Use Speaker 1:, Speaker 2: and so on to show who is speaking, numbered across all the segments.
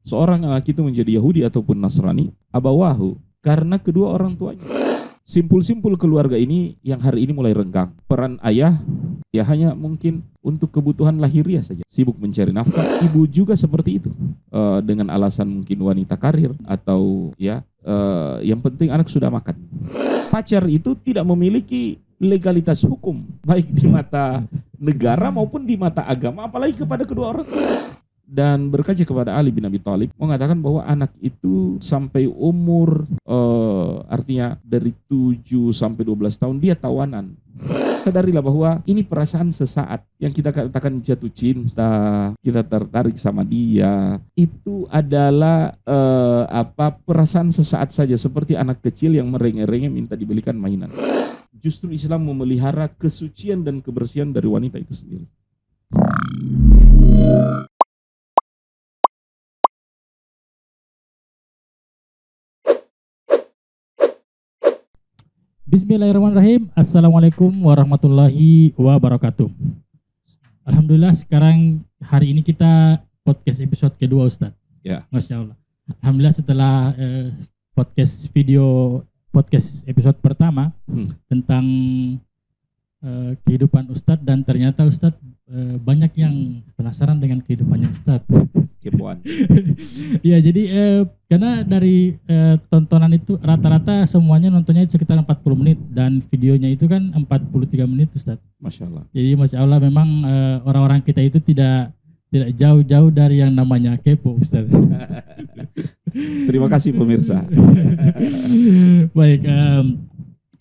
Speaker 1: seorang lelaki itu menjadi Yahudi ataupun Nasrani, abawahu, karena kedua orang tuanya. Simpul-simpul keluarga ini yang hari ini mulai renggang. Peran ayah ya hanya mungkin untuk kebutuhan lahiriah saja, sibuk mencari nafkah. Ibu juga seperti itu, dengan alasan mungkin wanita karir atau yang penting anak sudah makan. Pacar itu tidak memiliki legalitas hukum baik di mata negara maupun di mata agama, apalagi kepada kedua orang tua. Dan berkaca kepada Ali bin Abi Thalib mengatakan bahwa anak itu sampai umur artinya dari 7 sampai 12 tahun dia tawanan. Sadarilah bahwa ini perasaan sesaat yang kita katakan jatuh cinta, kita tertarik sama dia, itu adalah perasaan sesaat saja, seperti anak kecil yang merengek-rengek minta dibelikan mainan. Justru Islam memelihara kesucian dan kebersihan dari wanita itu sendiri.
Speaker 2: Bismillahirrahmanirrahim. Assalamualaikum warahmatullahi wabarakatuh. Alhamdulillah sekarang hari ini kita podcast episode kedua Ustadz.
Speaker 1: Ya.
Speaker 2: Masya Allah. Alhamdulillah setelah podcast episode pertama tentang kehidupan Ustadz, dan ternyata Ustadz banyak yang penasaran dengan kehidupannya Ustadz.
Speaker 1: Kepoan.
Speaker 2: Ya, jadi karena dari tontonan itu rata-rata semuanya nontonnya sekitar 40 menit dan videonya itu kan 43 menit Ustadz.
Speaker 1: Masya Allah.
Speaker 2: Jadi Masya Allah memang orang-orang kita itu tidak jauh-jauh dari yang namanya kepo Ustadz.
Speaker 1: Terima kasih pemirsa.
Speaker 2: Baik,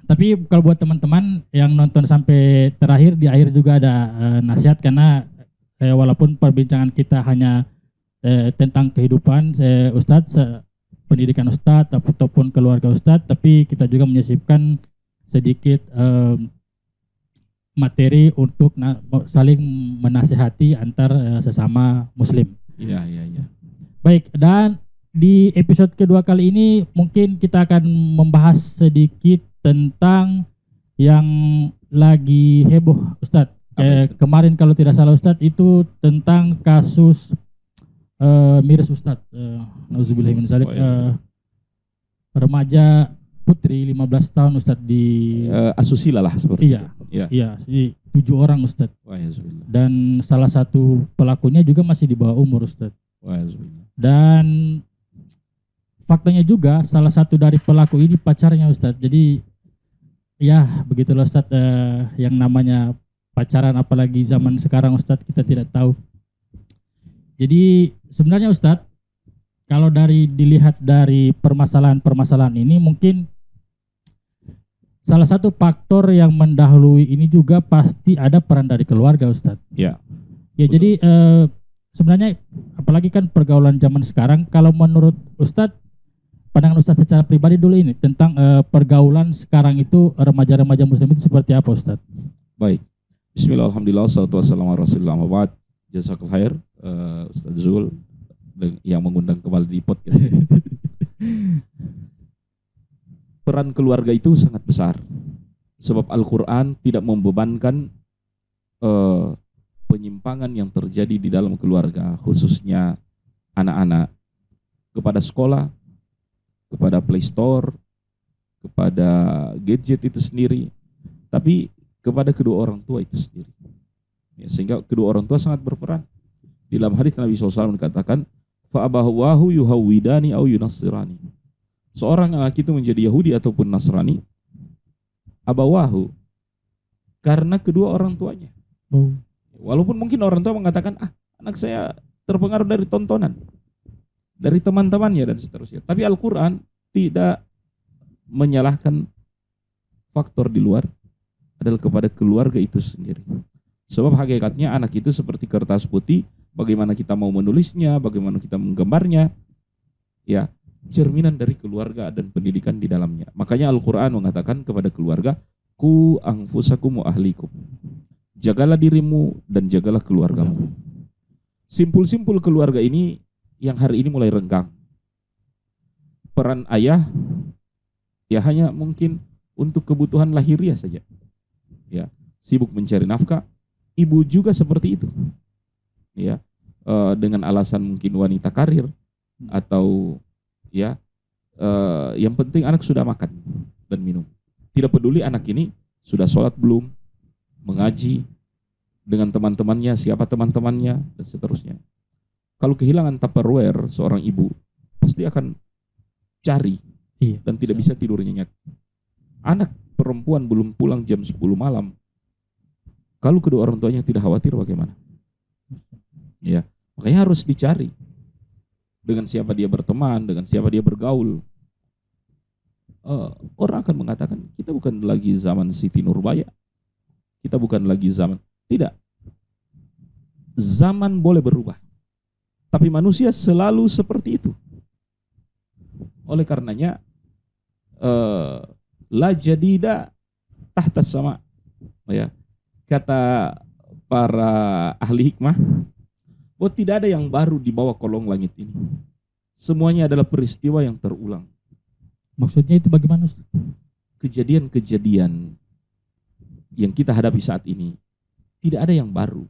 Speaker 2: tapi kalau buat teman-teman yang nonton sampai terakhir, di akhir juga ada nasihat, karena walaupun perbincangan kita hanya tentang kehidupan Ustadz, pendidikan Ustadz ataupun keluarga Ustadz, tapi kita juga menyisipkan sedikit materi untuk saling menasihati antar sesama muslim.
Speaker 1: Iya.
Speaker 2: Baik, dan di episode kedua kali ini mungkin kita akan membahas sedikit tentang yang lagi heboh Ustadz. Kemarin kalau tidak salah Ustadz itu tentang kasus miras Ustadz, nauzubillahi min dzalik, remaja putri 15 tahun Ustadz di
Speaker 1: asusila lah seperti
Speaker 2: itu. Iya, 7 orang Ustadz. Dan salah satu pelakunya juga masih di bawah umur Ustadz. Dan faktanya juga salah satu dari pelaku ini pacarnya Ustadz. Jadi ya begitulah Ustadz, yang namanya pacaran apalagi zaman sekarang Ustadz, kita tidak tahu. Jadi sebenarnya Ustadz, kalau dilihat dari permasalahan ini, mungkin salah satu faktor yang mendahului ini juga pasti ada peran dari keluarga Ustadz.
Speaker 1: Ya.
Speaker 2: Ya, jadi sebenarnya apalagi kan pergaulan zaman sekarang, kalau menurut Ustadz, pandangan Ustadz secara pribadi dulu ini tentang pergaulan sekarang itu remaja-remaja muslim itu seperti apa Ustadz?
Speaker 1: Baik. Bismillah, alhamdulillah, wassalatu wassalamu ala rasulillah, wa ba'd. Jazakallahu khair Ustaz Zul yang mengundang kembali di podcast. Peran keluarga itu sangat besar, sebab Al-Quran tidak membebankan penyimpangan yang terjadi di dalam keluarga, khususnya anak-anak, kepada sekolah, kepada Play Store, kepada gadget itu sendiri, tapi kepada kedua orang tua itu sendiri. Ya, sehingga kedua orang tua sangat berperan. Di dalam hadis Nabi SAW dikatakan, fa'abawahu yuhawwidani au yunassirani. Seorang lelaki itu menjadi Yahudi ataupun Nasrani, abawahu, karena kedua orang tuanya. Walaupun mungkin orang tua mengatakan, anak saya terpengaruh dari tontonan, dari teman-temannya dan seterusnya. Tapi Al-Quran tidak menyalahkan faktor di luar, adalah kepada keluarga itu sendiri. Sebab hakikatnya anak itu seperti kertas putih, bagaimana kita mau menulisnya, bagaimana kita menggambarnya, ya, cerminan dari keluarga dan pendidikan di dalamnya. Makanya Al-Quran mengatakan kepada keluarga, ku anfusakum wa ahlikum. Jagalah dirimu dan jagalah keluargamu. Simpul-simpul keluarga ini yang hari ini mulai renggang. Peran ayah ya hanya mungkin untuk kebutuhan lahiriah saja, ya, sibuk mencari nafkah. Ibu juga seperti itu, ya, dengan alasan mungkin wanita karir atau ya yang penting anak sudah makan dan minum. Tidak peduli anak ini sudah sholat belum, mengaji dengan teman-temannya, siapa teman-temannya dan seterusnya. Kalau kehilangan Tupperware, seorang ibu pasti akan cari dan tidak bisa tidur nyenyak. Anak perempuan belum pulang jam 10 malam. Kalau kedua orang tuanya tidak khawatir bagaimana? Ya, makanya harus dicari. Dengan siapa dia berteman, dengan siapa dia bergaul. Orang akan mengatakan, kita bukan lagi zaman Siti Nurbaya. Kita bukan lagi zaman. Tidak. Zaman boleh berubah. Tapi manusia selalu seperti itu. Oleh karenanya, la jadida tahta sama. Ya. Kata para ahli hikmah, bahwa tidak ada yang baru di bawah kolong langit ini. Semuanya adalah peristiwa yang terulang.
Speaker 2: Maksudnya itu bagaimana?
Speaker 1: Kejadian-kejadian yang kita hadapi saat ini, tidak ada yang baru.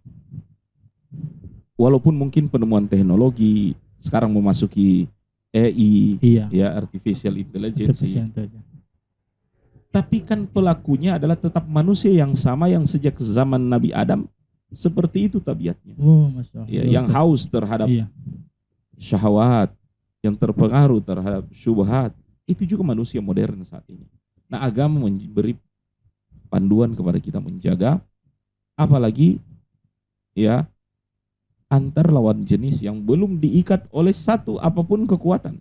Speaker 1: Walaupun mungkin penemuan teknologi sekarang memasuki AI, ya artificial intelligence. Tapi kan pelakunya adalah tetap manusia yang sama yang sejak zaman Nabi Adam seperti itu tabiatnya.
Speaker 2: Masya Allah.
Speaker 1: Ya, yang haus terhadap syahwat, yang terpengaruh terhadap syubhat, itu juga manusia modern saat ini. Nah, agama memberi panduan kepada kita menjaga, apalagi ya antar lawan jenis yang belum diikat oleh satu apapun kekuatan.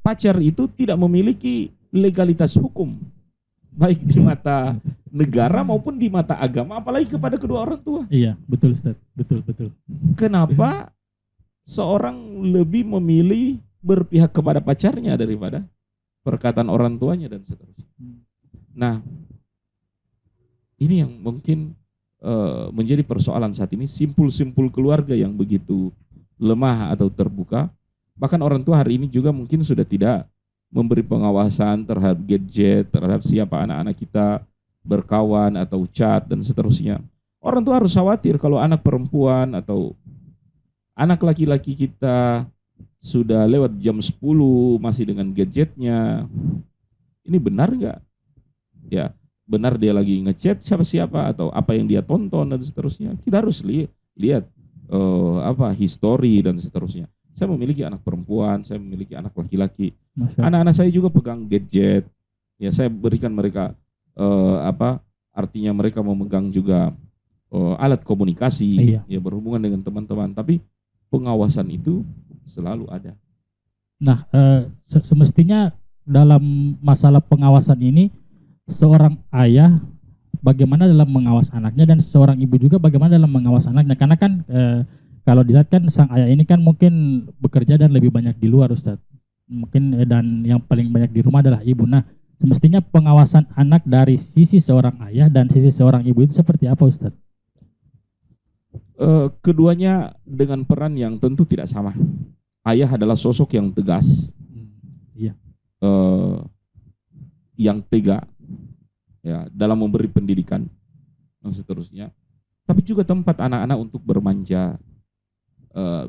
Speaker 1: Pacar itu tidak memiliki legalitas hukum, baik di mata negara maupun di mata agama, apalagi kepada kedua orang tua.
Speaker 2: Iya, betul Ustaz. Betul.
Speaker 1: Kenapa seorang lebih memilih berpihak kepada pacarnya daripada perkataan orang tuanya dan seterusnya. Nah, ini yang mungkin menjadi persoalan saat ini. Simpul-simpul keluarga yang begitu lemah atau terbuka. Bahkan orang tua hari ini juga mungkin sudah tidak memberi pengawasan terhadap gadget, terhadap siapa anak-anak kita berkawan atau chat dan seterusnya. Orang tua harus khawatir kalau anak perempuan atau anak laki-laki kita sudah lewat jam 10 masih dengan gadgetnya. Ini benar nggak? Ya, benar dia lagi ngechat siapa-siapa atau apa yang dia tonton dan seterusnya. Kita harus lihat history dan seterusnya. Saya memiliki anak perempuan, saya memiliki anak laki-laki. Anak-anak saya juga pegang gadget. Ya, saya berikan mereka artinya mereka memegang juga alat komunikasi, ya berhubungan dengan teman-teman. Tapi pengawasan itu selalu ada.
Speaker 2: Nah, semestinya dalam masalah pengawasan ini seorang ayah bagaimana dalam mengawas anaknya dan seorang ibu juga bagaimana dalam mengawas anaknya, karena kan kalau dilihat kan sang ayah ini kan mungkin bekerja dan lebih banyak di luar Ustaz mungkin, dan yang paling banyak di rumah adalah ibu. Nah, semestinya pengawasan anak dari sisi seorang ayah dan sisi seorang ibu itu seperti apa Ustaz?
Speaker 1: Keduanya dengan peran yang tentu tidak sama. Ayah adalah sosok yang tegas, yang tega, ya dalam memberi pendidikan dan seterusnya. Tapi juga tempat anak-anak untuk bermanja.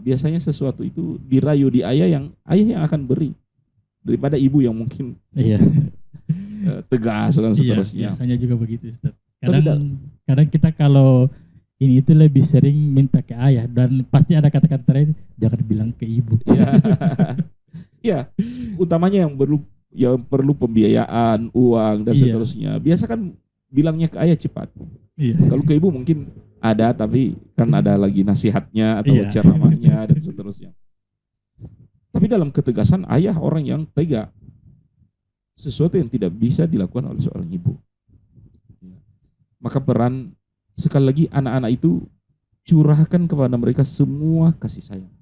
Speaker 1: Biasanya sesuatu itu dirayu di ayah yang akan beri daripada ibu yang mungkin tegas dan seterusnya.
Speaker 2: Biasanya juga begitu Ustaz. Kadang kita kalau ini itu lebih sering minta ke ayah dan pasti ada kata-kata terakhir jangan bilang ke ibu.
Speaker 1: Ya, utamanya yang perlu pembiayaan, uang dan seterusnya. Biasa kan bilangnya ke ayah cepat. Kalau ke ibu mungkin ada, tapi kan ada lagi nasihatnya atau ceramahnya dan seterusnya. Tapi dalam ketegasan ayah orang yang tega. Sesuatu yang tidak bisa dilakukan oleh seorang ibu. Maka peran sekali lagi anak-anak itu curahkan kepada mereka semua kasih sayang.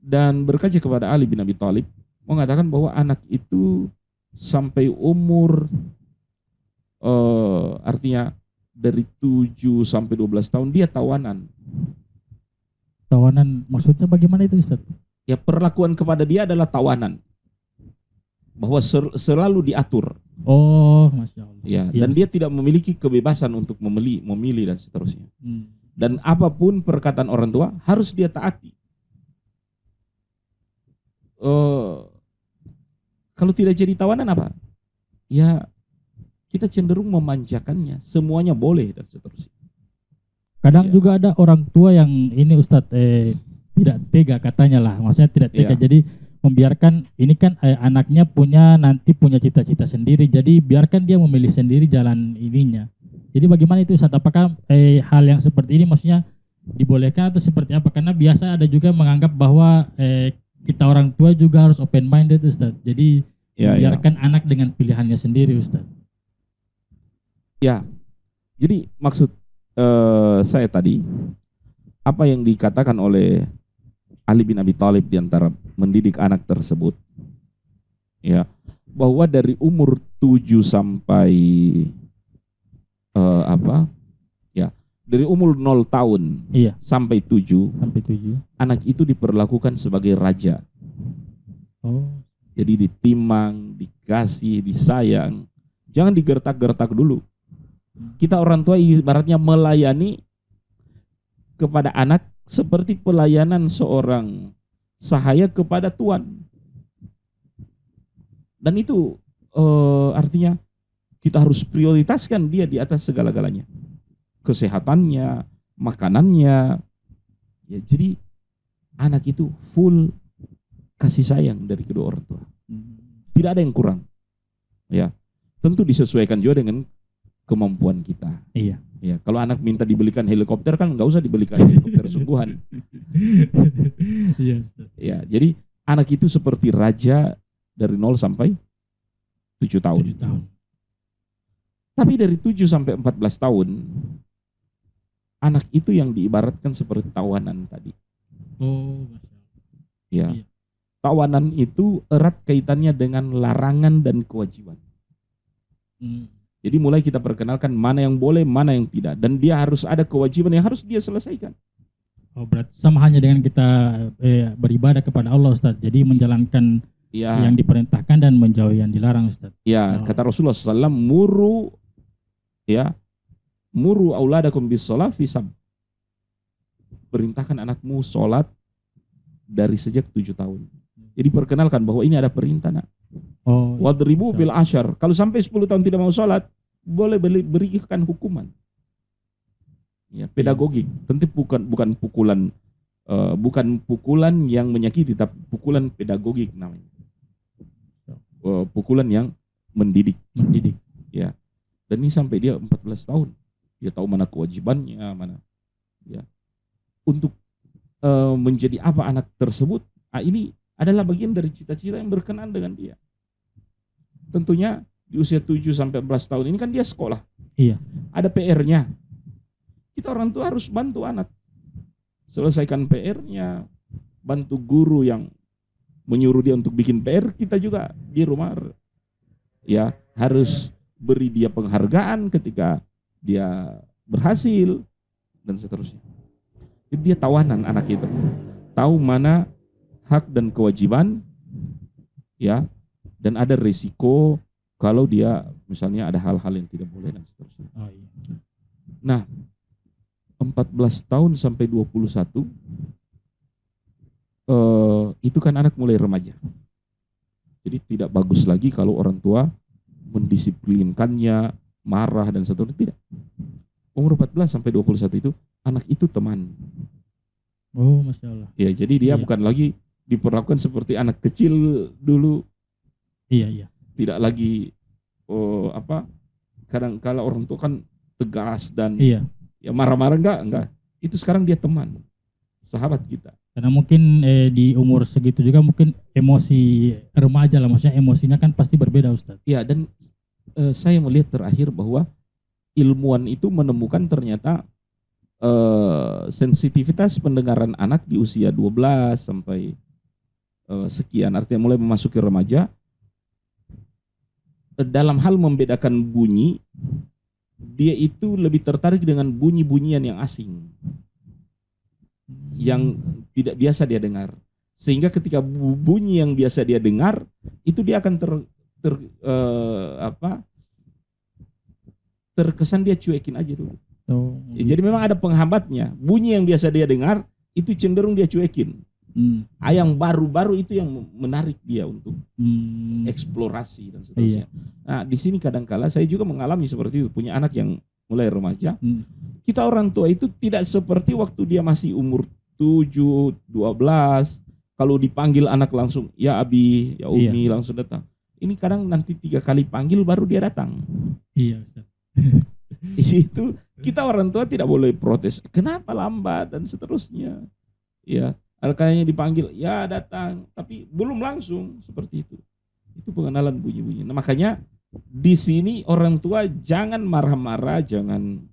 Speaker 1: Dan berkaca kepada Ali bin Abi Thalib mengatakan bahwa anak itu sampai umur artinya dari 7 sampai 12 tahun dia tawanan.
Speaker 2: Tawanan maksudnya bagaimana itu Ustaz?
Speaker 1: Ya, perlakuan kepada dia adalah tawanan. Bahwa selalu diatur.
Speaker 2: Oh, Masya Allah.
Speaker 1: Ya, dan dia tidak memiliki kebebasan untuk memilih dan seterusnya. Dan apapun perkataan orang tua harus dia taati. Kalau tidak jadi tawanan apa? Ya kita cenderung memanjakannya, semuanya boleh dan seterusnya.
Speaker 2: Kadang juga ada orang tua yang ini Ustadz tidak tega katanya lah, maksudnya tidak tega. Jadi membiarkan ini kan anaknya punya cita-cita sendiri, jadi biarkan dia memilih sendiri jalan ininya. Jadi bagaimana itu Ustadz? Apakah hal yang seperti ini maksudnya dibolehkan atau seperti apa? Karena biasa ada juga menganggap bahwa kita orang tua juga harus open minded Ustadz. Jadi biarkan anak dengan pilihannya sendiri Ustadz.
Speaker 1: Ya, jadi maksud saya tadi, apa yang dikatakan oleh Ali bin Abi Thalib di antara mendidik anak tersebut, ya, bahwa dari umur 7 sampai dari umur 0 tahun sampai 7, anak itu diperlakukan sebagai raja. Jadi ditimang, dikasih, disayang, jangan digertak-gertak dulu. Kita orang tua ibaratnya melayani kepada anak seperti pelayanan seorang sahaya kepada tuan. Dan itu artinya kita harus prioritaskan dia di atas segala-galanya. Kesehatannya, makanannya. Ya, jadi anak itu full kasih sayang dari kedua orang tua. Tidak ada yang kurang. Ya, tentu disesuaikan juga dengan kemampuan kita.
Speaker 2: Iya.
Speaker 1: Ya, kalau anak minta dibelikan helikopter kan nggak usah dibelikan helikopter sungguhan.
Speaker 2: Iya.
Speaker 1: Ya, jadi anak itu seperti raja dari 0 sampai 7 tahun.
Speaker 2: 7 tahun.
Speaker 1: Tapi dari 7 sampai 14 tahun, anak itu yang diibaratkan seperti tawanan tadi. Ya. Iya. Tawanan itu erat kaitannya dengan larangan dan kewajiban. Jadi mulai kita perkenalkan mana yang boleh, mana yang tidak. Dan dia harus ada kewajiban yang harus dia selesaikan.
Speaker 2: Berarti sama hanya dengan kita beribadah kepada Allah Ustaz. Jadi menjalankan yang diperintahkan dan menjauhi yang dilarang Ustaz.
Speaker 1: Ya, kata Rasulullah SAW, muru auladakum bis sholat fisab. Perintahkan anakmu sholat dari sejak 7 tahun. Jadi perkenalkan bahwa ini ada perintah nak. Wadribu bil asyar. Kalau sampai 10 tahun tidak mau sholat, boleh berikan hukuman. Ya, pedagogik. Tentu bukan pukulan, bukan pukulan yang menyakiti, tapi pukulan pedagogik namanya. Pukulan yang mendidik. Ya. Dan ini sampai dia 14 tahun. Dia tahu mana kewajibannya, mana. Ya. Untuk menjadi apa anak tersebut, ini adalah bagian dari cita-cita yang berkenan dengan dia. Tentunya di usia 7 sampai 14 tahun ini kan dia sekolah.
Speaker 2: Iya.
Speaker 1: Ada PR-nya. Kita orang tua harus bantu anak. Selesaikan PR-nya, bantu guru yang menyuruh dia untuk bikin PR, kita juga di rumah ya harus beri dia penghargaan ketika dia berhasil dan seterusnya. Jadi dia tawanan anak itu. Tahu mana hak dan kewajiban, ya, dan ada risiko kalau dia misalnya ada hal-hal yang tidak boleh dan seterusnya. Nah, 14 tahun sampai 21 itu kan anak mulai remaja. Jadi tidak bagus lagi kalau orang tua mendisiplinkannya, marah dan seterusnya. Tidak. Umur 14 sampai 21 itu anak itu teman.
Speaker 2: Masya Allah.
Speaker 1: Ya, jadi dia bukan lagi diperlakukan seperti anak kecil dulu.
Speaker 2: Iya.
Speaker 1: Tidak lagi kadang-kala orang tua kan tegas dan ya marah-marah enggak. Itu sekarang dia teman, sahabat kita.
Speaker 2: Karena mungkin di umur segitu juga mungkin emosi remaja lah, maksudnya emosinya kan pasti berbeda Ustaz.
Speaker 1: Iya, dan saya melihat terakhir bahwa ilmuwan itu menemukan ternyata sensitivitas pendengaran anak di usia 12 sampai sekian, artinya mulai memasuki remaja, dalam hal membedakan bunyi, dia itu lebih tertarik dengan bunyi-bunyian yang asing, yang tidak biasa dia dengar. Sehingga ketika bunyi yang biasa dia dengar, itu dia akan terkesan dia cuekin aja dulu. Jadi memang ada penghambatnya. Bunyi yang biasa dia dengar, itu cenderung dia cuekin. Yang baru-baru itu yang menarik dia untuk eksplorasi dan seterusnya. Nah, di sini kadang-kala saya juga mengalami seperti itu, punya anak yang mulai remaja. Kita orang tua itu tidak seperti waktu dia masih umur 7, 12. Kalau dipanggil anak langsung, ya Abi, ya Umi, langsung datang. Ini kadang nanti 3 kali panggil baru dia datang.
Speaker 2: Iya, Ustaz.
Speaker 1: Itu kita orang tua tidak boleh protes. Kenapa lambat dan seterusnya. Ya, kayaknya dipanggil, ya datang, tapi belum langsung seperti itu. Itu pengenalan bunyi-bunyi. Nah, makanya di sini orang tua jangan marah-marah, jangan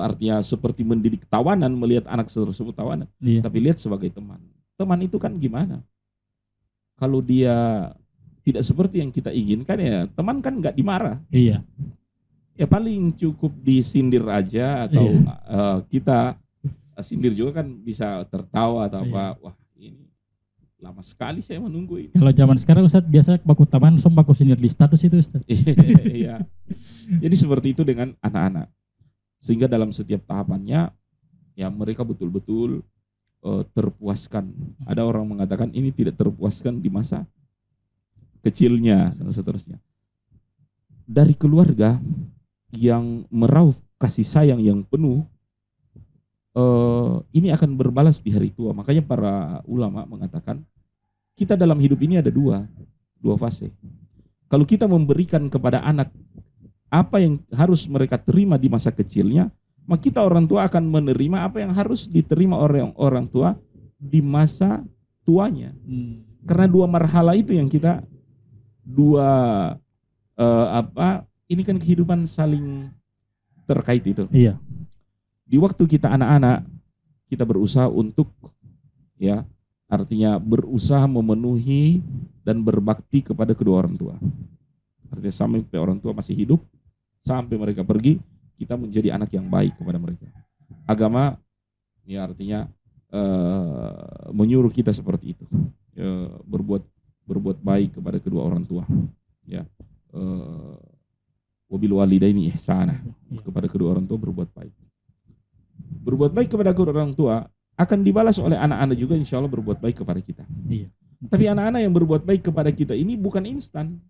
Speaker 1: artinya seperti mendidik tawanan, melihat anak tersebut tawanan, tapi lihat sebagai teman. Teman itu kan gimana? Kalau dia tidak seperti yang kita inginkan, ya teman kan nggak dimarah.
Speaker 2: Iya.
Speaker 1: Ya paling cukup disindir aja, atau kita sindir juga kan bisa tertawa atau apa. Wah, ini lama sekali saya menunggu ini. Kalau
Speaker 2: zaman sekarang Ustaz biasa baku taman, baku sindir di status itu Ustaz.
Speaker 1: Iya. Jadi seperti itu dengan anak-anak. Sehingga dalam setiap tahapannya, ya mereka betul-betul terpuaskan. Ada orang mengatakan ini tidak terpuaskan di masa kecilnya dan seterusnya. Dari keluarga yang meraup kasih sayang yang penuh, ini akan berbalas di hari tua. Makanya para ulama mengatakan kita dalam hidup ini ada dua fase. Kalau kita memberikan kepada anak apa yang harus mereka terima di masa kecilnya, maka kita orang tua akan menerima apa yang harus diterima orang tua di masa tuanya. Karena dua marhala itu yang kita ini kan kehidupan saling terkait itu.
Speaker 2: Iya.
Speaker 1: Di waktu kita anak-anak, kita berusaha untuk artinya berusaha memenuhi dan berbakti kepada kedua orang tua. Artinya sampai orang tua masih hidup, sampai mereka pergi, kita menjadi anak yang baik kepada mereka. Agama artinya menyuruh kita seperti itu, berbuat baik kepada kedua orang tua, wabil walidaini ihsana, kepada kedua orang tua berbuat baik. Berbuat baik kepada kedua orang tua akan dibalas oleh anak-anak juga, insya Allah berbuat baik kepada kita.
Speaker 2: Iya.
Speaker 1: Tapi anak-anak yang berbuat baik kepada kita ini bukan instan.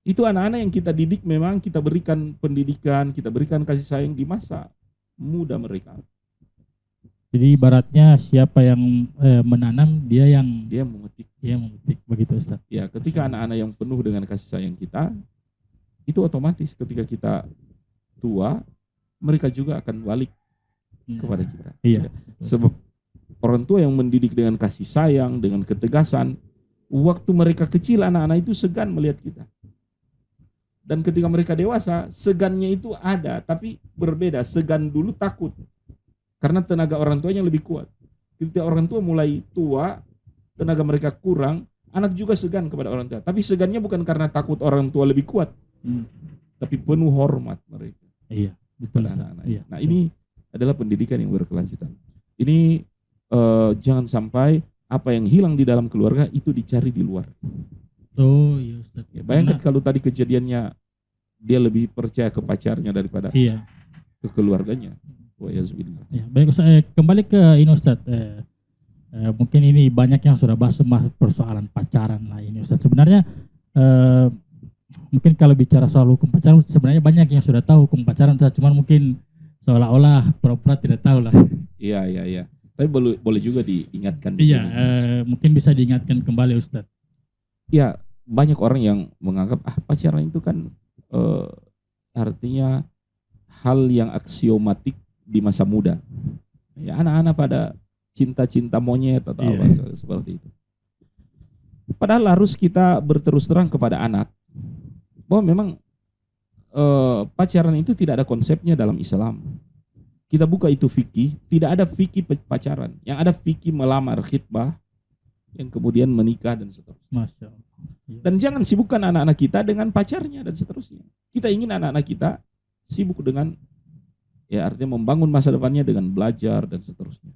Speaker 1: Itu anak-anak yang kita didik, memang kita berikan pendidikan, kita berikan kasih sayang di masa muda mereka.
Speaker 2: Jadi ibaratnya siapa yang menanam, dia memetik. Dia memetik, begitu Ustaz.
Speaker 1: Ya, ketika anak-anak yang penuh dengan kasih sayang kita, itu otomatis ketika kita tua, mereka juga akan balik kepada kita.
Speaker 2: Iya.
Speaker 1: Sebab orang tua yang mendidik dengan kasih sayang, dengan ketegasan, waktu mereka kecil anak-anak itu segan melihat kita. Dan ketika mereka dewasa, segannya itu ada, tapi berbeda. Segan dulu takut, karena tenaga orang tuanya lebih kuat. Ketika orang tua mulai tua, tenaga mereka kurang, anak juga segan kepada orang tua. Tapi segannya bukan karena takut orang tua lebih kuat, tapi penuh hormat mereka.
Speaker 2: Iya, betul.
Speaker 1: Anak-anak. Iya. Nah, ini adalah pendidikan yang berkelanjutan. Ini jangan sampai apa yang hilang di dalam keluarga itu dicari di luar.
Speaker 2: Oh iya Ustaz.
Speaker 1: Ya, bayangkan kalau tadi kejadiannya dia lebih percaya ke pacarnya daripada ke keluarganya.
Speaker 2: Ya, baik Ustaz, kembali ke ini Ustaz. Mungkin ini banyak yang sudah bahas persoalan pacaran lah ini Ustaz. Sebenarnya mungkin kalau bicara soal hukum pacaran, sebenarnya banyak yang sudah tahu hukum pacaran Ustaz. Cuman mungkin seolah-olah pura-pura tidak tahu lah.
Speaker 1: Iya. Tapi boleh juga diingatkan.
Speaker 2: Iya, mungkin bisa diingatkan kembali Ustaz.
Speaker 1: Ya, banyak orang yang menganggap pacaran itu kan artinya hal yang aksiomatik di masa muda. Ya, anak-anak pada cinta-cinta monyet atau apa seperti itu. Padahal harus kita berterus terang kepada anak bahwa memang pacaran itu tidak ada konsepnya dalam Islam. Kita buka itu fikih, tidak ada fikih pacaran. Yang ada fikih melamar, khitbah, yang kemudian menikah dan seterusnya.
Speaker 2: Masya Allah.
Speaker 1: Dan jangan sibukkan anak-anak kita dengan pacarnya dan seterusnya. Kita ingin anak-anak kita sibuk dengan artinya membangun masa depannya dengan belajar dan seterusnya.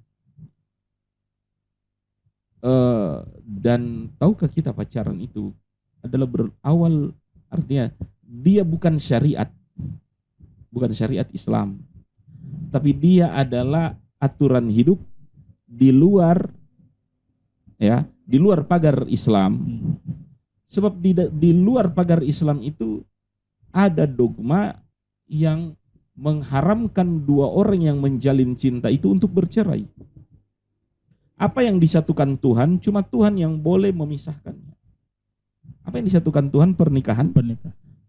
Speaker 1: Dan tahukah kita pacaran itu adalah berawal, artinya dia bukan syariat Islam, tapi dia adalah aturan hidup di luar ya, di luar pagar Islam. Sebab di luar pagar Islam itu ada dogma yang mengharamkan dua orang yang menjalin cinta itu untuk bercerai. Apa yang disatukan Tuhan, cuma Tuhan yang boleh memisahkannya. Apa yang disatukan Tuhan? Pernikahan.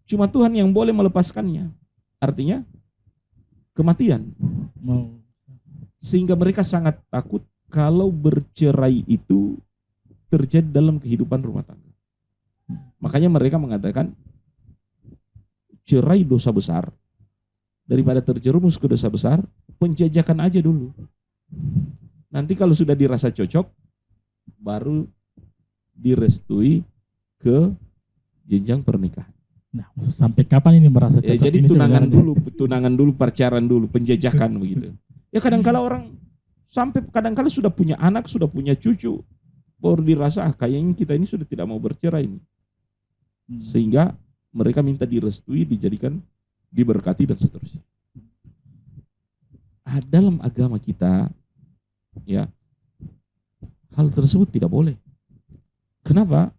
Speaker 1: Cuma Tuhan yang boleh melepaskannya. Artinya kematian. Sehingga mereka sangat takut kalau bercerai itu terjadi dalam kehidupan rumah tangga. Makanya mereka mengatakan cerai dosa besar. Daripada terjerumus ke dosa besar, penjajakan aja dulu. Nanti kalau sudah dirasa cocok, baru direstui ke jenjang pernikahan.
Speaker 2: Nah, sampai kapan ini merasa cocok?
Speaker 1: Jadi tunangan dulu, pacaran dulu, penjajakan begitu. Ya kadang-kala orang sampai kadang-kala sudah punya anak, sudah punya cucu, baru dirasa kayaknya kita ini sudah tidak mau bercerai ini. Sehingga mereka minta direstui, dijadikan, diberkati dan seterusnya. Dalam agama kita, ya, hal tersebut tidak boleh. Kenapa?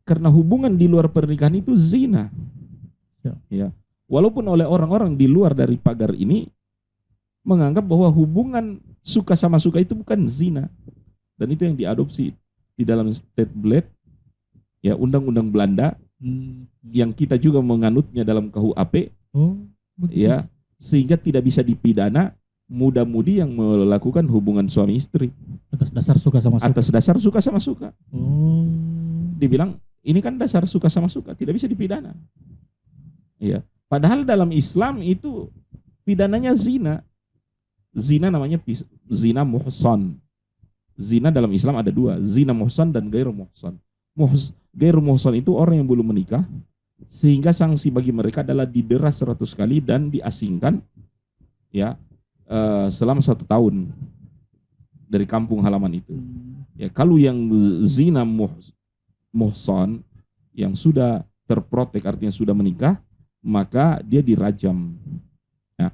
Speaker 1: Karena hubungan di luar pernikahan itu zina. Ya. Walaupun oleh orang-orang di luar dari pagar ini menganggap bahwa hubungan suka sama suka itu bukan zina. Dan itu yang diadopsi di dalam State Blad, ya, undang-undang Belanda, yang kita juga menganutnya dalam KUHP, ya, sehingga tidak bisa dipidana muda-mudi yang melakukan hubungan suami istri
Speaker 2: atas dasar suka sama suka.
Speaker 1: Atas dasar suka sama suka. Dibilang ini kan dasar suka sama suka, tidak bisa dipidana. Ya, padahal dalam Islam itu pidananya zina. Zina namanya zina muhsan. Zina dalam Islam ada dua, zina muhsan dan ghairu muhsan. Ghairu muhsan itu orang yang belum menikah, sehingga sanksi bagi mereka adalah didera 100 kali dan diasingkan, ya, selama 1 tahun dari kampung halaman itu. Ya, kalau yang zina muhsan yang sudah terprotek, artinya sudah menikah, maka dia dirajam. Nah,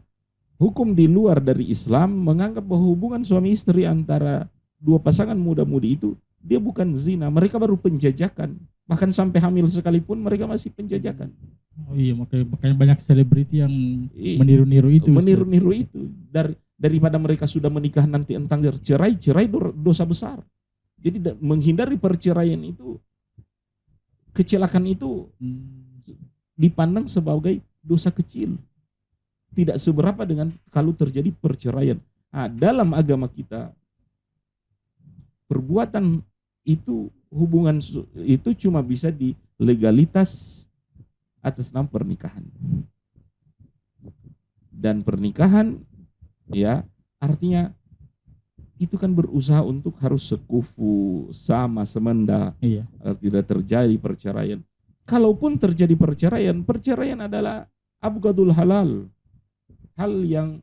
Speaker 1: hukum di luar dari Islam menganggap bahwa hubungan suami istri antara dua pasangan muda-mudi itu dia bukan zina, mereka baru penjajakan. Bahkan sampai hamil sekalipun mereka masih penjajakan.
Speaker 2: Oh iya, makanya banyak selebriti yang meniru-niru itu.
Speaker 1: Meniru-niru itu. Daripada mereka sudah menikah nanti entang cerai dosa besar. Jadi menghindari perceraian itu, kecelakaan itu dipandang sebagai dosa kecil. Tidak seberapa dengan kalau terjadi perceraian. Nah, dalam agama kita, perbuatan itu, hubungan itu cuma bisa di legalitas atas nama pernikahan. Dan pernikahan, ya, artinya itu kan berusaha untuk harus sekufu, sama, semenda.
Speaker 2: Iya.
Speaker 1: Tidak terjadi perceraian. Kalaupun terjadi perceraian adalah abghadul halal. Hal yang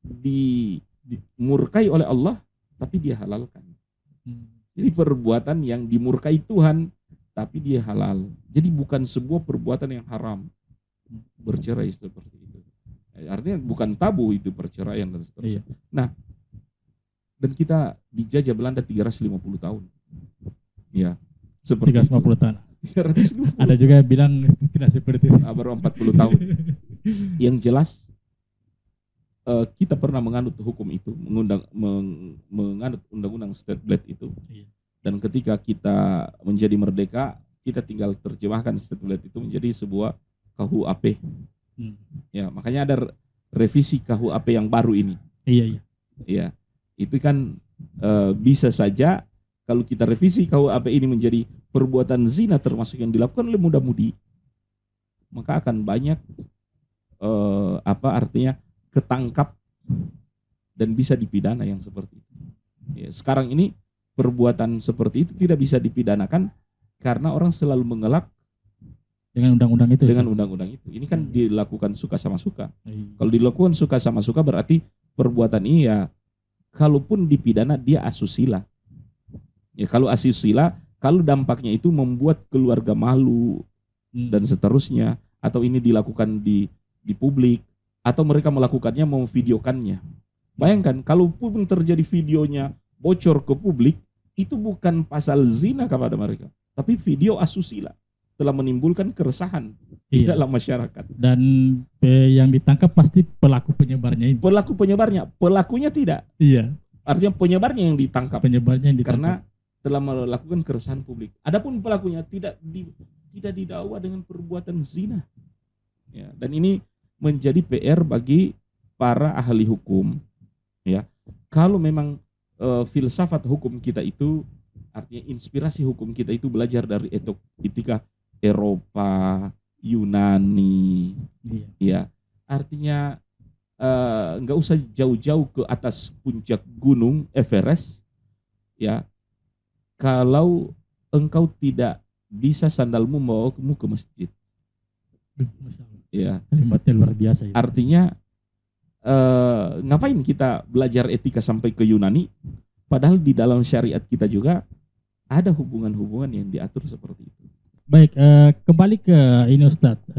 Speaker 1: dimurkai oleh Allah, tapi dia halalkan. Jadi perbuatan yang dimurkai Tuhan, tapi dia halal. Jadi bukan sebuah perbuatan yang haram. Bercerai seperti itu. Artinya bukan tabu itu perceraian dan seterusnya. Iya. Nah, dan kita dijajah Belanda 350 tahun. Ya, seperti
Speaker 2: 350 tahun. Ada juga yang bilang tidak seperti itu.
Speaker 1: Baru 40 tahun. Yang jelas kita pernah menganut hukum itu, menganut undang-undang State Blad itu. Iya. Dan ketika kita menjadi merdeka, kita tinggal terjemahkan State Blad itu menjadi sebuah KUHP. Ya, makanya ada revisi KUHP yang baru ini.
Speaker 2: Iya.
Speaker 1: Ya, itu kan bisa saja kalau kita revisi KUHP ini menjadi perbuatan zina termasuk yang dilakukan oleh muda-mudi, maka akan banyak artinya ketangkap dan bisa dipidana yang seperti itu. Ya, sekarang ini perbuatan seperti itu tidak bisa dipidanakan karena orang selalu mengelak
Speaker 2: dengan undang-undang itu.
Speaker 1: Dengan undang-undang itu. Ini kan dilakukan suka sama suka. Kalau dilakukan suka sama suka berarti perbuatan ini, ya, kalaupun dipidana dia asusila. Ya, kalau asusila, kalau dampaknya itu membuat keluarga malu dan seterusnya, atau ini dilakukan di publik, atau mereka melakukannya memvideokannya. Bayangkan, kalaupun terjadi videonya bocor ke publik, itu bukan pasal zina kepada mereka, tapi video asusila telah menimbulkan keresahan di dalam masyarakat.
Speaker 2: Dan yang ditangkap pasti pelaku penyebarnya itu.
Speaker 1: Pelaku penyebarnya, pelakunya tidak.
Speaker 2: Iya.
Speaker 1: Artinya penyebarnya yang ditangkap.
Speaker 2: Penyebarnya yang ditangkap.
Speaker 1: Karena telah melakukan keresahan publik. Adapun pelakunya tidak didakwa dengan perbuatan zina. Ya, dan ini menjadi PR bagi para ahli hukum. Ya, kalau memang filsafat hukum kita itu, artinya inspirasi hukum kita itu belajar dari etika Eropa, Yunani, ya, artinya nggak usah jauh-jauh ke atas puncak gunung Everest, ya, kalau engkau tidak bisa sandalmu membawamu ke masjid, ya,
Speaker 2: kalimatnya luar biasa. Ya.
Speaker 1: Artinya ngapain kita belajar etika sampai ke Yunani, padahal di dalam syariat kita juga ada hubungan-hubungan yang diatur seperti itu.
Speaker 2: Baik, kembali ke ini Ustadz,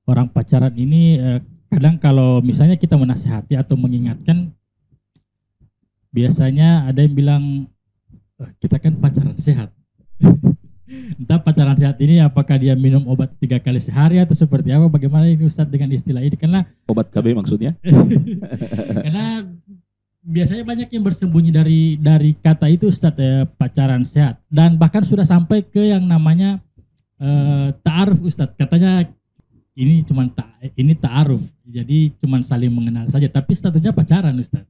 Speaker 2: orang pacaran ini kadang kalau misalnya kita menasihati atau mengingatkan, biasanya ada yang bilang kita kan pacaran sehat. Entah pacaran sehat ini apakah dia minum obat 3 kali sehari atau seperti apa, bagaimana ini Ustadz dengan istilah ini, karena
Speaker 1: obat KB maksudnya?
Speaker 2: Karena biasanya banyak yang bersembunyi dari kata itu Ustadz, pacaran sehat, dan bahkan sudah sampai ke yang namanya ta'aruf Ustadz, katanya ini cuman ini ta'aruf, jadi cuman saling mengenal saja, tapi statusnya pacaran Ustadz.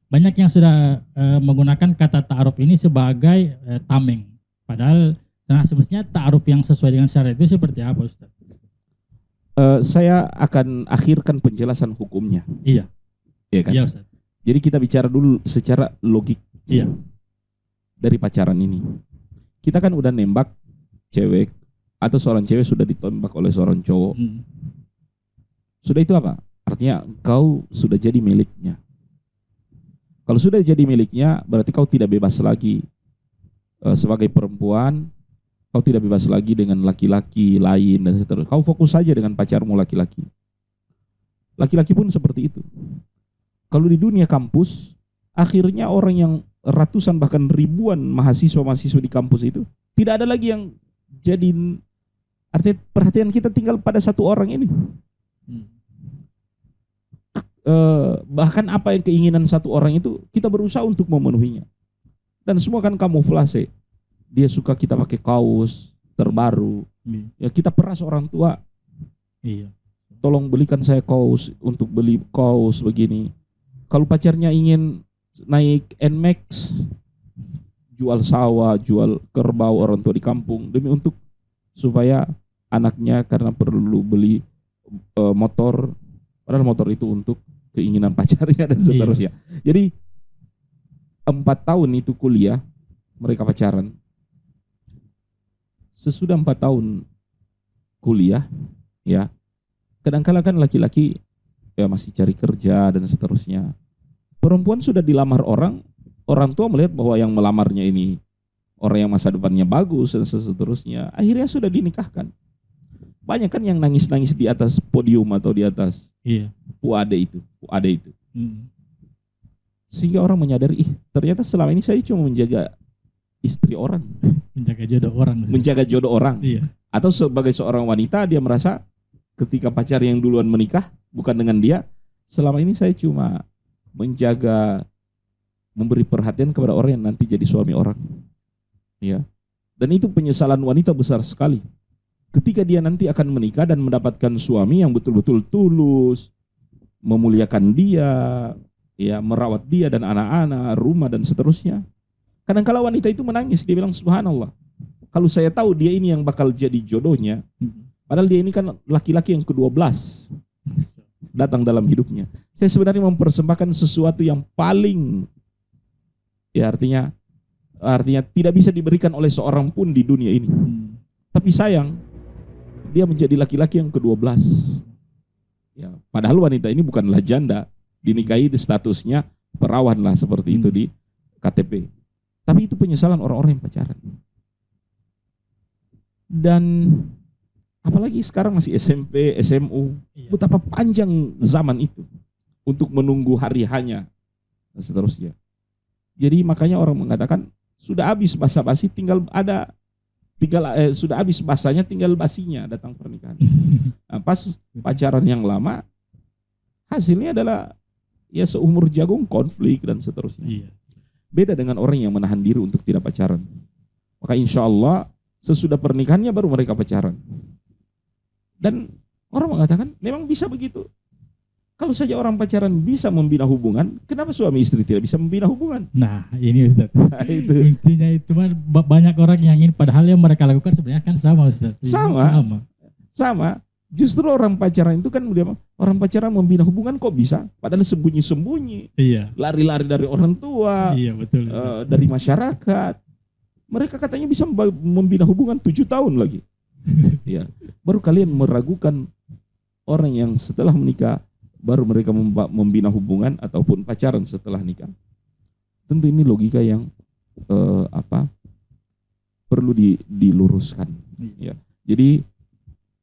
Speaker 2: Banyak yang sudah menggunakan kata ta'aruf ini sebagai tameng, padahal semestinya ta'aruf yang sesuai dengan syariat itu seperti apa Ustadz?
Speaker 1: Saya akan akhirkan penjelasan hukumnya.
Speaker 2: Iya.
Speaker 1: Iya kan?
Speaker 2: Iya Ustadz.
Speaker 1: Jadi kita bicara dulu secara logik.
Speaker 2: Iya.
Speaker 1: Dari pacaran ini. Kita kan udah nembak cewek, atau seorang cewek sudah ditembak oleh seorang cowok. Sudah itu apa? Artinya kau sudah jadi miliknya. Kalau sudah jadi miliknya, berarti kau tidak bebas lagi sebagai perempuan, kau tidak bebas lagi dengan laki-laki lain dan seterusnya. Kau fokus saja dengan pacarmu laki-laki. Laki-laki pun seperti itu. Kalau di dunia kampus, akhirnya orang yang ratusan bahkan ribuan mahasiswa-mahasiswa di kampus itu, tidak ada lagi yang jadi, artinya perhatian kita tinggal pada satu orang ini. Bahkan apa yang keinginan satu orang itu, kita berusaha untuk memenuhinya. Dan semua kan kamuflase. Dia suka kita pakai kaos terbaru. Ya kita peras orang tua.
Speaker 2: Iya.
Speaker 1: Tolong belikan saya kaos, untuk beli kaos begini. Kalau pacarnya ingin naik NMAX, jual sawah, jual kerbau orang tua di kampung demi untuk supaya anaknya karena perlu beli motor, padahal motor itu untuk keinginan pacarnya dan seterusnya. Jadi 4 tahun itu kuliah, mereka pacaran. Sesudah 4 tahun kuliah, ya, kadang-kala kan laki-laki ya masih cari kerja dan seterusnya. Perempuan sudah dilamar orang tua melihat bahwa yang melamarnya ini orang yang masa depannya bagus dan seterusnya. Akhirnya sudah dinikahkan. Banyak kan yang nangis-nangis di atas podium atau di atas puade itu. Sehingga orang menyadari, ternyata selama ini saya cuma menjaga istri orang.
Speaker 2: Menjaga jodoh orang.
Speaker 1: Menjaga jodoh orang.
Speaker 2: Iya.
Speaker 1: Atau sebagai seorang wanita, dia merasa ketika pacar yang duluan menikah, bukan dengan dia, selama ini saya cuma menjaga, memberi perhatian kepada orang yang nanti jadi suami orang. Ya. Dan itu penyesalan wanita besar sekali. Ketika dia nanti akan menikah dan mendapatkan suami yang betul-betul tulus, memuliakan dia, ya, merawat dia dan anak-anak, rumah dan seterusnya. Kadang-kala wanita itu menangis, dia bilang subhanallah. Kalau saya tahu dia ini yang bakal jadi jodohnya, padahal dia ini kan laki-laki yang ke-12 datang dalam hidupnya. Saya sebenarnya mempersembahkan sesuatu yang paling, ya artinya tidak bisa diberikan oleh seorang pun di dunia ini. Tapi sayang, dia menjadi laki-laki yang ke-12. Ya, padahal wanita ini bukanlah janda, dinikahi di statusnya perawan lah seperti itu di KTP. Tapi itu penyesalan orang-orang yang pacaran. Dan apalagi sekarang masih SMP, SMU, betapa panjang zaman itu untuk menunggu hari hanya dan seterusnya. Jadi makanya orang mengatakan sudah habis basa-basi, sudah habis basanya, tinggal basinya datang pernikahan. Nah, pas pacaran yang lama, hasilnya adalah ya seumur jagung, konflik dan seterusnya.
Speaker 2: Iya.
Speaker 1: Beda dengan orang yang menahan diri untuk tidak pacaran. Maka insya Allah sesudah pernikahannya baru mereka pacaran. Dan orang mengatakan memang bisa begitu. Kalau saja orang pacaran bisa membina hubungan, kenapa suami istri tidak bisa membina hubungan?
Speaker 2: Nah, ini Ustaz. Itu intinya itu, banyak orang yang ingin, padahal yang mereka lakukan sebenarnya kan sama, Ustaz.
Speaker 1: Sama. Justru orang pacaran itu kan, orang pacaran membina hubungan kok bisa, padahal sembunyi-sembunyi.
Speaker 2: Iya.
Speaker 1: Lari-lari dari orang tua.
Speaker 2: Iya, betul.
Speaker 1: Dari masyarakat. Mereka katanya bisa membina hubungan 7 tahun lagi. Ya. Baru kalian meragukan orang yang setelah menikah baru mereka membina hubungan ataupun pacaran setelah nikah. Tentu ini logika yang perlu diluruskan. Ya. Jadi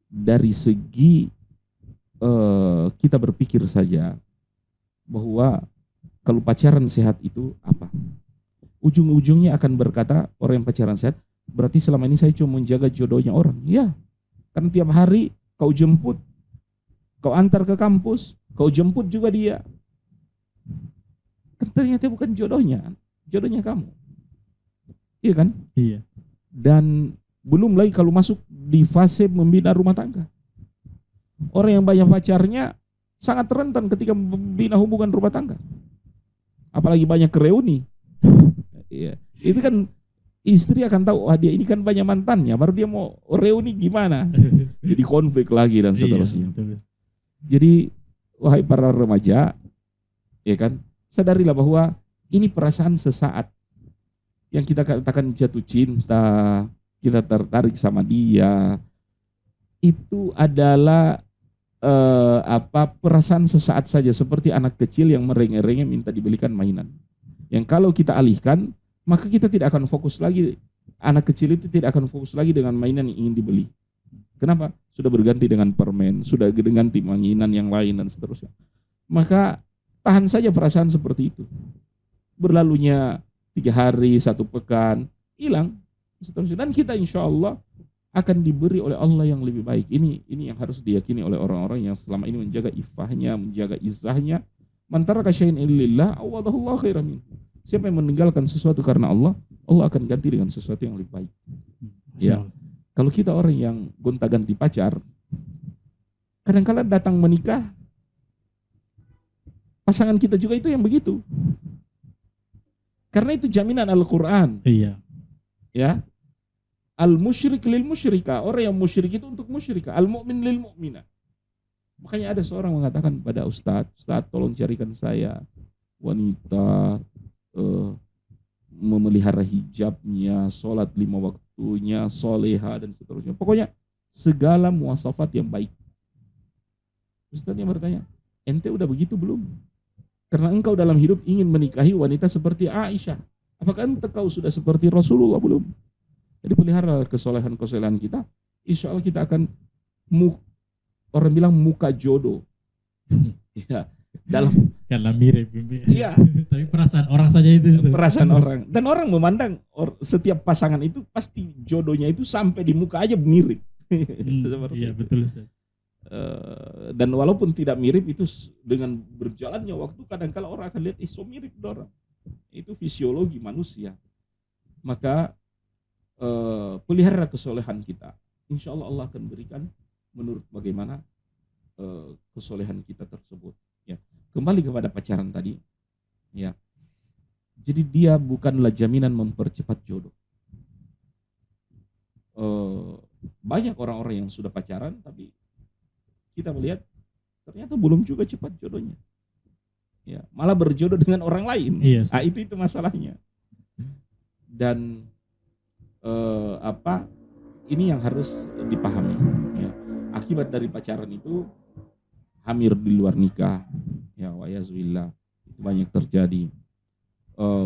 Speaker 1: dari segi kita berpikir saja bahwa kalau pacaran sehat itu apa? Ujung-ujungnya akan berkata orang yang pacaran sehat, berarti selama ini saya cuma menjaga jodohnya orang. Ya, kan tiap hari kau jemput, kau antar ke kampus, kau jemput juga dia. Kan ternyata bukan jodohnya kamu. Iya kan?
Speaker 2: Iya.
Speaker 1: Dan belum lagi kalau masuk di fase membina rumah tangga. Orang yang banyak pacarnya sangat rentan ketika membina hubungan rumah tangga. Apalagi banyak reuni. Iya. Itu kan istri akan tahu, dia ini kan banyak mantannya, baru dia mau reuni gimana? Jadi konflik lagi dan seterusnya. Iya, jadi wahai para remaja, ya kan, sadarilah bahwa ini perasaan sesaat. Yang kita katakan jatuh cinta, kita tertarik sama dia, itu adalah perasaan sesaat saja, seperti anak kecil yang merengek-rengek minta dibelikan mainan. Yang kalau kita alihkan, maka kita tidak akan fokus lagi. Anak kecil itu tidak akan fokus lagi dengan mainan yang ingin dibeli. Kenapa? Sudah berganti dengan permen, sudah berganti mainan yang lain dan seterusnya. Maka tahan saja perasaan seperti itu. Berlalunya 3 hari, 1 pekan, hilang. Seterusnya. Dan kita insya Allah akan diberi oleh Allah yang lebih baik. Ini yang harus diyakini oleh orang-orang yang selama ini menjaga ifahnya, menjaga izahnya. Man taraka syai'an lillah, awadahullahu khairan minhu. Siapa yang meninggalkan sesuatu karena Allah, Allah akan ganti dengan sesuatu yang lebih baik. Ya. Kalau kita orang yang gonta-ganti pacar, kadang-kadang datang menikah, pasangan kita juga itu yang begitu. Karena itu jaminan Al-Quran.
Speaker 2: Iya.
Speaker 1: Ya. Al-musyrik lil musyrika. Orang yang musyrik itu untuk musyrika. Al-mu'min lil mu'mina. Makanya ada seorang mengatakan pada Ustadz, tolong carikan saya wanita memelihara hijabnya, sholat 5 waktunya, soleha dan seterusnya. Pokoknya segala muasafat yang baik. Ustaz yang bertanya, ente udah begitu belum? Karena engkau dalam hidup ingin menikahi wanita seperti Aisyah. Apakah engkau sudah seperti Rasulullah belum? Jadi pelihara kesolehan-kesolehan kita. Insya Allah kita akan orang bilang muka jodoh. Ya.
Speaker 2: Karena mirip.
Speaker 1: Iya.
Speaker 2: Tapi perasaan orang saja itu.
Speaker 1: Perasaan orang. Dan orang memandang setiap pasangan itu pasti jodohnya itu sampai di muka aja mirip.
Speaker 2: Iya betul.
Speaker 1: Dan walaupun tidak mirip itu dengan berjalannya waktu kadang-kala orang akan lihat so mirip orang. Itu fisiologi manusia. Maka pelihara kesolehan kita. Insya Allah Allah akan berikan menurut bagaimana kesolehan kita tersebut. Ya, kembali kepada pacaran tadi. Ya, jadi dia bukanlah jaminan mempercepat jodoh. Banyak orang-orang yang sudah pacaran, tapi kita melihat ternyata belum juga cepat jodohnya. Ya, malah berjodoh dengan orang lain.
Speaker 2: Iya,
Speaker 1: itu masalahnya. Dan ini yang harus dipahami. Ya, akibat dari pacaran itu hamil di luar nikah, ya wayazubillah, itu banyak terjadi.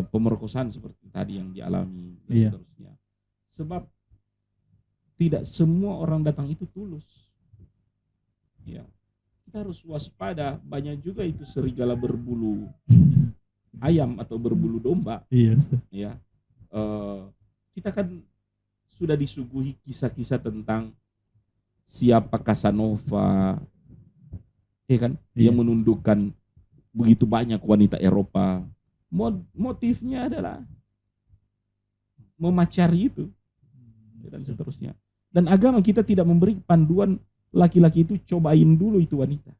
Speaker 1: Pemerkosaan seperti tadi yang dialami dan seterusnya. Sebab tidak semua orang datang itu tulus. Ya, kita harus waspada. Banyak juga itu serigala berbulu ayam atau berbulu domba.
Speaker 2: Iya.
Speaker 1: Ya, kita kan sudah disuguhi kisah-kisah tentang siapa Casanova, kan, yang menundukkan begitu banyak wanita Eropa. Motifnya adalah memacari itu, dan seterusnya. Dan agama kita tidak memberi panduan laki-laki itu cobain dulu itu wanita.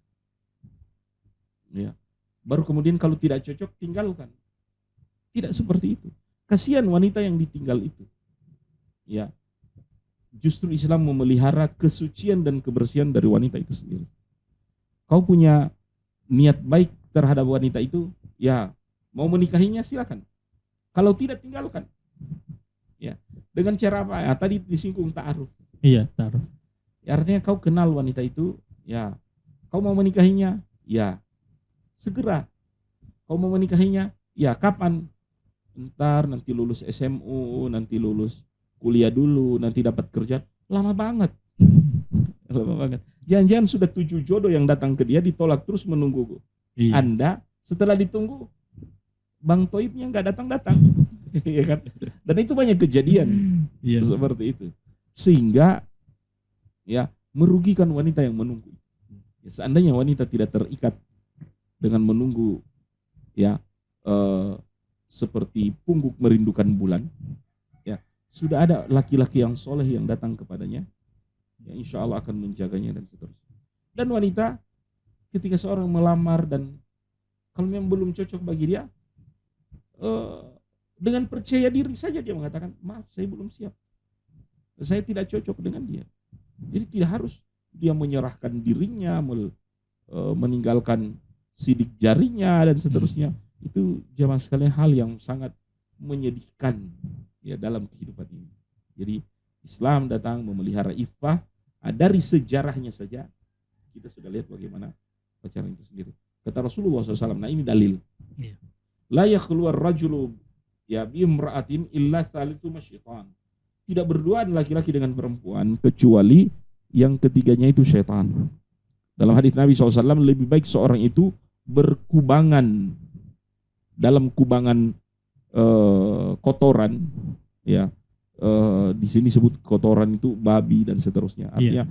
Speaker 1: Ya. Baru kemudian kalau tidak cocok tinggalkan. Tidak seperti itu. Kasihan wanita yang ditinggal itu. Ya. Justru Islam memelihara kesucian dan kebersihan dari wanita itu sendiri. Kau punya niat baik terhadap wanita itu, ya, mau menikahinya silakan. Kalau tidak tinggalkan. Ya. Dengan cara apa? Ya, tadi disinggung ta'aruf.
Speaker 2: Iya, ta'aruf.
Speaker 1: Ya, artinya kau kenal wanita itu, ya. Kau mau menikahinya? Ya. Segera. Kau mau menikahinya? Ya, kapan? Ntar nanti lulus SMU, nanti lulus kuliah dulu, nanti dapat kerja. Lama banget. Lama banget. Jangan-jangan sudah 7 jodoh yang datang ke dia, ditolak terus menunggu. Iya. Anda setelah ditunggu, Bang Toibnya nggak datang-datang. Ya kan? Dan itu banyak kejadian. Iya. Seperti itu. Sehingga ya merugikan wanita yang menunggu. Ya, seandainya wanita tidak terikat dengan menunggu, ya seperti pungguk merindukan bulan, ya sudah ada laki-laki yang soleh yang datang kepadanya, ya insya Allah akan menjaganya dan seterusnya. Dan wanita ketika seorang melamar dan kalau memang belum cocok bagi dia, dengan percaya diri saja dia mengatakan, maaf saya belum siap, saya tidak cocok dengan dia. Jadi tidak harus dia menyerahkan dirinya, meninggalkan sidik jarinya dan seterusnya. Itu jamaah sekalian hal yang sangat menyedihkan ya dalam kehidupan ini. Jadi Islam datang memelihara iffah. Dari sejarahnya saja kita sudah lihat bagaimana pacaran itu sendiri. Kata Rasulullah SAW, nah ini dalil. La yakhluwar rajulu ya bimra'atin illa thalithu masyaitan. Tidak berduaan laki-laki dengan perempuan kecuali yang ketiganya itu syaitan. Dalam hadis Nabi SAW, lebih baik seorang itu berkubangan dalam kubangan kotoran, ya, di sini sebut kotoran itu babi dan seterusnya. Artinya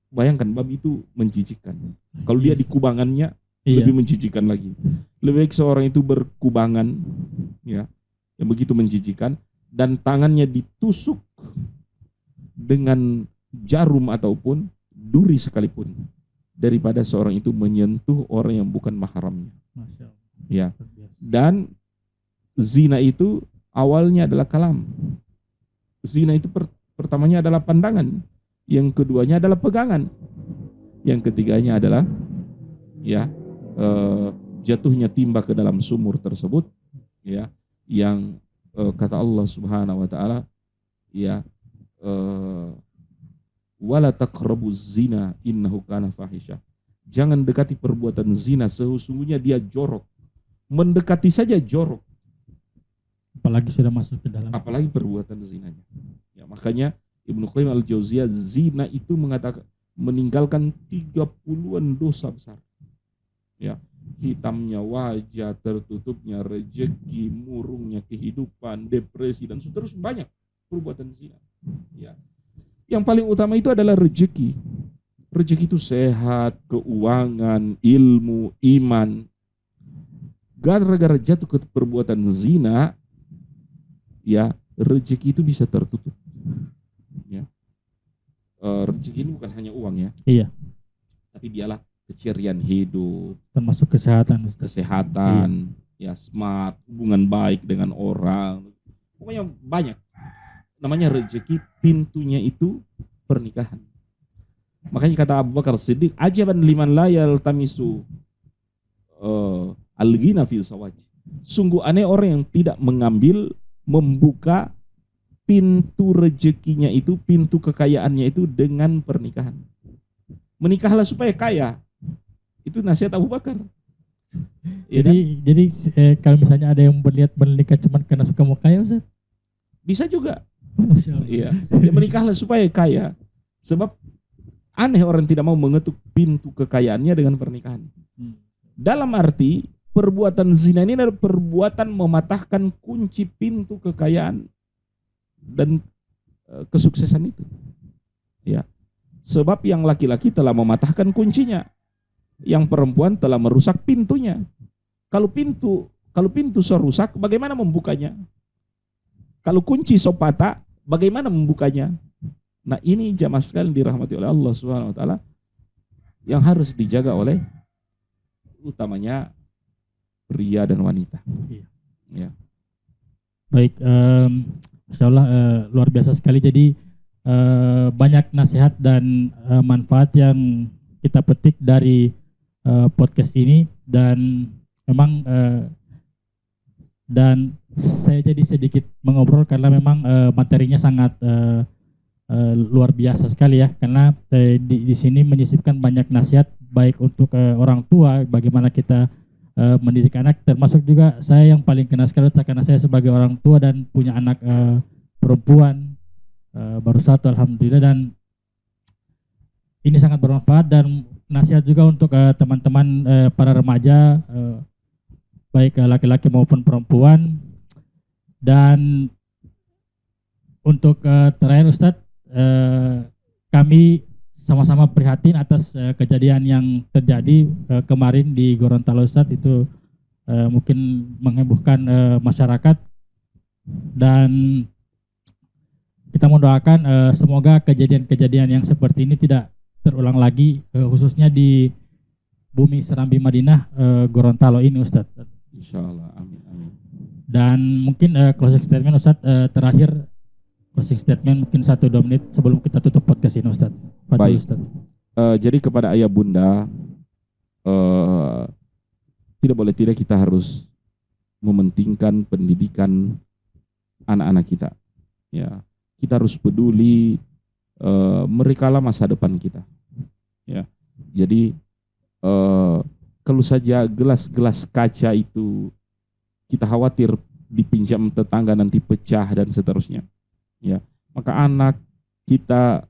Speaker 1: bayangkan babi itu menjijikkan. Kalau dia di kubangannya lebih menjijikkan lagi. Lebih baik seorang itu berkubangan, ya, yang begitu menjijikkan, dan tangannya ditusuk dengan jarum ataupun duri sekalipun, daripada seorang itu menyentuh orang yang bukan mahramnya. Ya. Dan zina itu awalnya adalah kalam. Zina itu pertamanya adalah pandangan, yang keduanya adalah pegangan, yang ketiganya adalah ya jatuhnya timba ke dalam sumur tersebut, ya, yang kata Allah Subhanahu wa taala, ya, wala taqrabuz zina innahu kana fahisyah. Jangan dekati perbuatan zina, sesungguhnya dia jorok. Mendekati saja jorok,
Speaker 2: apalagi sudah masuk ke dalam,
Speaker 1: apalagi perbuatan zinanya. Ya, makanya Ibnu Qayyim al-Jauziyah, zina itu mengatakan meninggalkan 30-an dosa besar. Ya, hitamnya wajah, tertutupnya rezeki, murungnya kehidupan, depresi dan terus banyak perbuatan zina. Ya. Yang paling utama itu adalah rezeki. Rezeki itu sehat, keuangan, ilmu, iman. Gara-gara jatuh ke perbuatan zina, ya, rezeki itu bisa tertutup. Ya. Rezeki ini bukan hanya uang, ya.
Speaker 2: Iya.
Speaker 1: Tapi dialah kecerian hidup,
Speaker 2: termasuk kesehatan,
Speaker 1: kesehatan, ya, smart, hubungan baik dengan orang. Pokoknya banyak. Namanya rezeki, pintunya itu pernikahan. Makanya kata Abu Bakar Siddiq, ajaban liman la yaltamisu al-ghina fil zawaj. Sungguh aneh orang yang tidak membuka pintu rezekinya itu, pintu kekayaannya itu dengan pernikahan. Menikahlah supaya kaya. Itu nasihat Abu Bakar.
Speaker 2: Jadi kalau misalnya ada yang menikah cuma karena suka mau kaya, Ustaz?
Speaker 1: Bisa juga. Iya. Ya, menikahlah supaya kaya. Sebab aneh orang tidak mau mengetuk pintu kekayaannya dengan pernikahan. Dalam arti perbuatan zina ini adalah perbuatan mematahkan kunci pintu kekayaan dan kesuksesan itu. Ya. Sebab yang laki-laki telah mematahkan kuncinya, yang perempuan telah merusak pintunya. Kalau pintu so rusak, bagaimana membukanya? Kalau kunci so patah, bagaimana membukanya? Nah, ini jamaah sekalian dirahmati oleh Allah Subhanahu wa taala yang harus dijaga oleh utamanya pria dan wanita. Ya.
Speaker 2: Baik, insyaallah luar biasa sekali. Jadi banyak nasihat dan manfaat yang kita petik dari podcast ini, dan memang dan saya jadi sedikit mengobrol karena memang materinya sangat luar biasa sekali ya, karena di sini menyisipkan banyak nasihat baik untuk orang tua, bagaimana kita mendidik anak, termasuk juga saya yang paling kena sekali karena saya sebagai orang tua dan punya anak perempuan baru satu, alhamdulillah, dan ini sangat bermanfaat. Dan nasihat juga untuk teman-teman para remaja, baik laki-laki maupun perempuan. Dan untuk terakhir Ustadz, kami sama-sama prihatin atas kejadian yang terjadi kemarin di Gorontalo Ustadz. Itu mungkin menghebohkan masyarakat, dan kita mendoakan semoga kejadian-kejadian yang seperti ini tidak terulang lagi, khususnya di bumi Serambi Madinah, Gorontalo ini Ustadz.
Speaker 1: Insyaallah, amin, amin.
Speaker 2: Dan mungkin closing statement Ustadz, terakhir closing statement mungkin 1-2 menit sebelum kita tutup podcast ini Ustadz.
Speaker 1: Baik. Ustadz. Jadi kepada ayah bunda, tidak boleh tidak kita harus mementingkan pendidikan anak-anak kita. Ya, kita harus peduli, mereka lah masa depan kita. Ya, jadi kalau saja gelas-gelas kaca itu kita khawatir dipinjam tetangga nanti pecah dan seterusnya, ya, maka anak kita,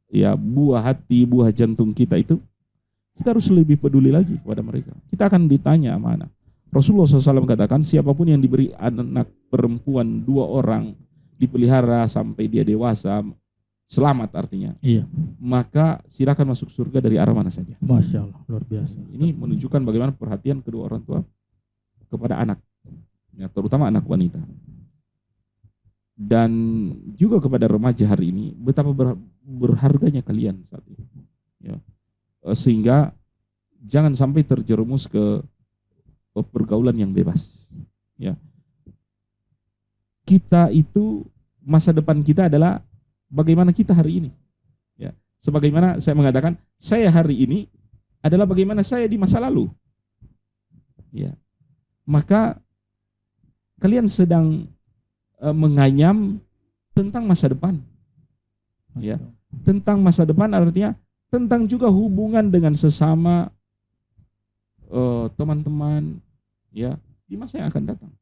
Speaker 1: ya, buah hati, buah jantung kita itu, kita harus lebih peduli lagi kepada mereka. Kita akan ditanya sama anak. Rasulullah SAW katakan, siapapun yang diberi anak perempuan 2 orang, dipelihara sampai dia dewasa, selamat artinya,
Speaker 2: iya,
Speaker 1: maka silakan masuk surga dari arah mana saja.
Speaker 2: Masya Allah, luar biasa.
Speaker 1: Ini menunjukkan bagaimana perhatian kedua orang tua kepada anak, ya, terutama anak wanita. Dan juga kepada remaja hari ini, betapa berharganya kalian saat ini, ya. Sehingga jangan sampai terjerumus ke pergaulan yang bebas, ya. Kita itu, masa depan kita adalah bagaimana kita hari ini, ya. Sebagaimana saya mengatakan, saya hari ini adalah bagaimana saya di masa lalu, ya. Maka kalian sedang menganyam tentang masa depan, ya. Tentang masa depan artinya tentang juga hubungan dengan sesama teman-teman, ya, di masa yang akan datang.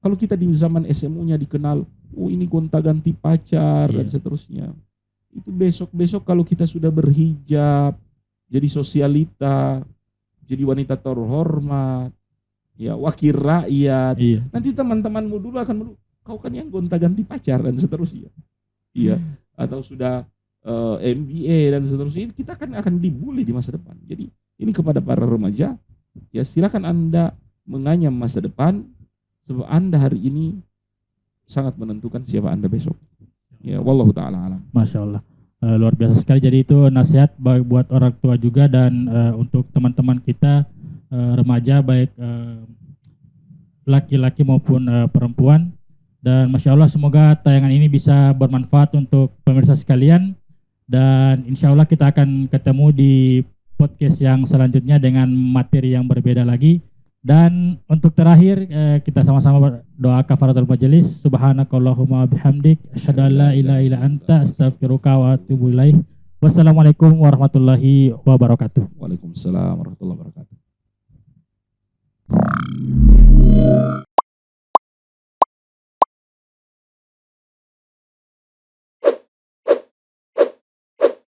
Speaker 1: Kalau kita di zaman SMU-nya dikenal, oh ini gonta-ganti pacar, dan seterusnya. Itu besok-besok kalau kita sudah berhijab, jadi sosialita, jadi wanita terhormat, ya, wakil rakyat, nanti teman-temanmu dulu akan kau kan yang gonta-ganti pacar dan seterusnya, iya, atau sudah MBA dan seterusnya. Kita akan dibully di masa depan. Jadi ini kepada para remaja, ya, silakan Anda menganyam masa depan, sebab Anda hari ini sangat menentukan siapa Anda besok. Ya, wallahu taala alam.
Speaker 2: Masya Allah, luar biasa sekali. Jadi itu nasihat buat orang tua juga, dan untuk teman-teman kita remaja, baik laki-laki maupun perempuan. Dan Masya Allah, semoga tayangan ini bisa bermanfaat untuk pemirsa sekalian, dan insya Allah kita akan ketemu di podcast yang selanjutnya dengan materi yang berbeda lagi. Dan untuk terakhir, kita sama-sama berdoa kafaratul majelis. Subhanakallahumma bihamdik, asyhadu an la ilaha illa anta, astaghfiruka wa atubu ilaik. Wassalamualaikum warahmatullahi wabarakatuh.
Speaker 1: Waalaikumsalam warahmatullahi wabarakatuh.